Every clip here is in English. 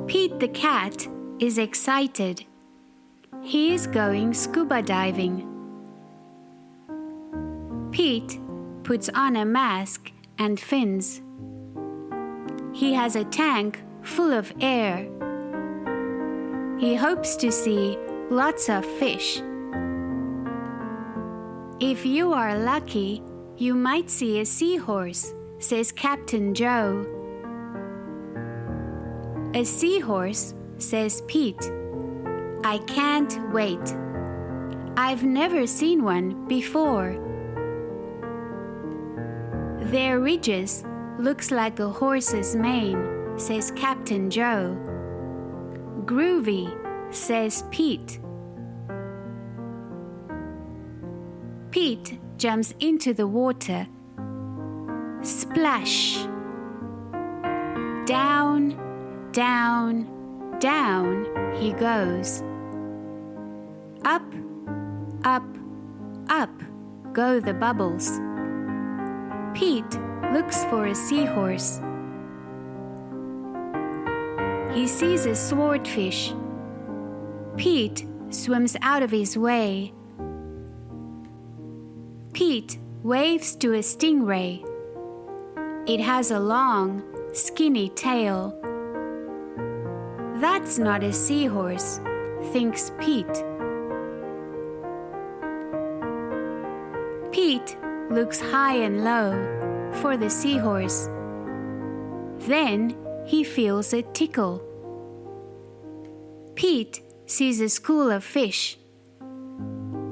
Pete the cat is excited. He is going scuba diving. Pete puts on a mask and fins. He has a tank full of air. He hopes to see lots of fish. If you are lucky, you might see a seahorse, says Captain Joe. A seahorse, says Pete. I can't wait. I've never seen one before. Their ridges looks like a horse's mane, says Captain Joe. Groovy, says Pete. Pete jumps into the water. Splash! Down, down, down he goes. Up, up, up go the bubbles. Pete looks for a seahorse. He sees a swordfish. Pete swims out of his way. Pete waves to a stingray. It has a long, skinny tail. That's not a seahorse, thinks Pete. Pete looks high and low for the seahorse. Then he feels a tickle. Pete sees a school of fish.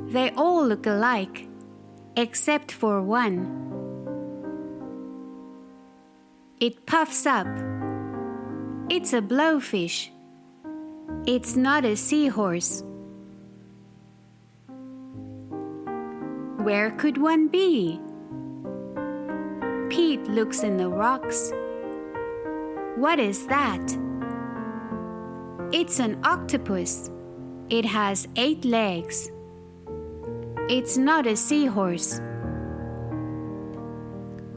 They all look alike, except for one. It puffs up. It's a blowfish. It's not a seahorse. Where could one be? Pete looks in the rocks. What is that? It's an octopus. It has 8 legs. It's not a seahorse.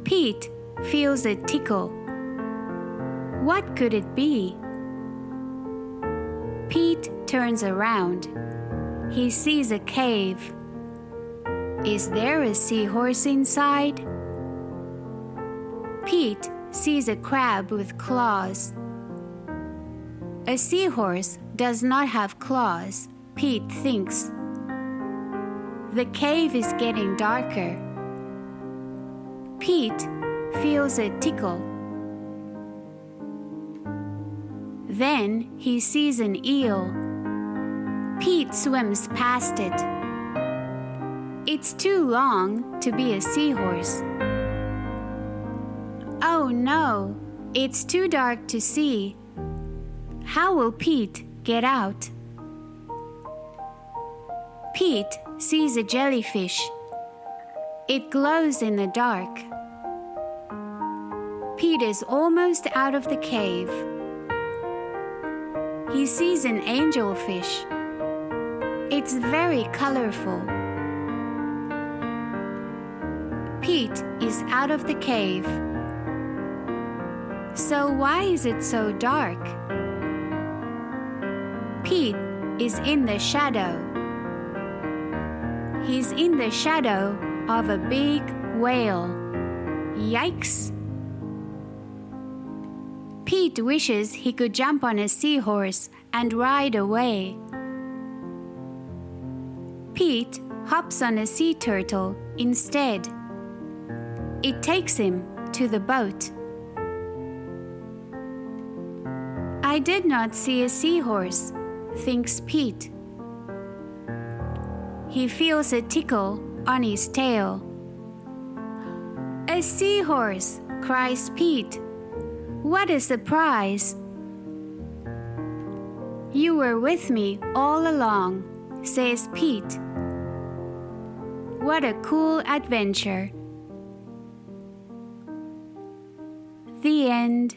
Pete feels a tickle. What could it be? Pete turns around. He sees a cave. Is there a seahorse inside? Pete sees a crab with claws. A seahorse does not have claws, Pete thinks. The cave is getting darker. Pete feels a tickle. Then he sees an eel. Pete swims past it. It's too long to be a seahorse. Oh no, it's too dark to see. How will Pete get out? Pete sees a jellyfish. It glows in the dark. Pete is almost out of the cave. He sees an angelfish. It's very colorful. Pete is out of the cave. So why is it so dark? Pete is in the shadow. He's in the shadow of a big whale. Yikes! Pete wishes he could jump on a seahorse and ride away. Pete hops on a sea turtle instead. It takes him to the boat. I did not see a seahorse, thinks Pete. He feels a tickle on his tail. A seahorse, cries Pete. What a surprise! You were with me all along, says Pete. What a cool adventure. The end.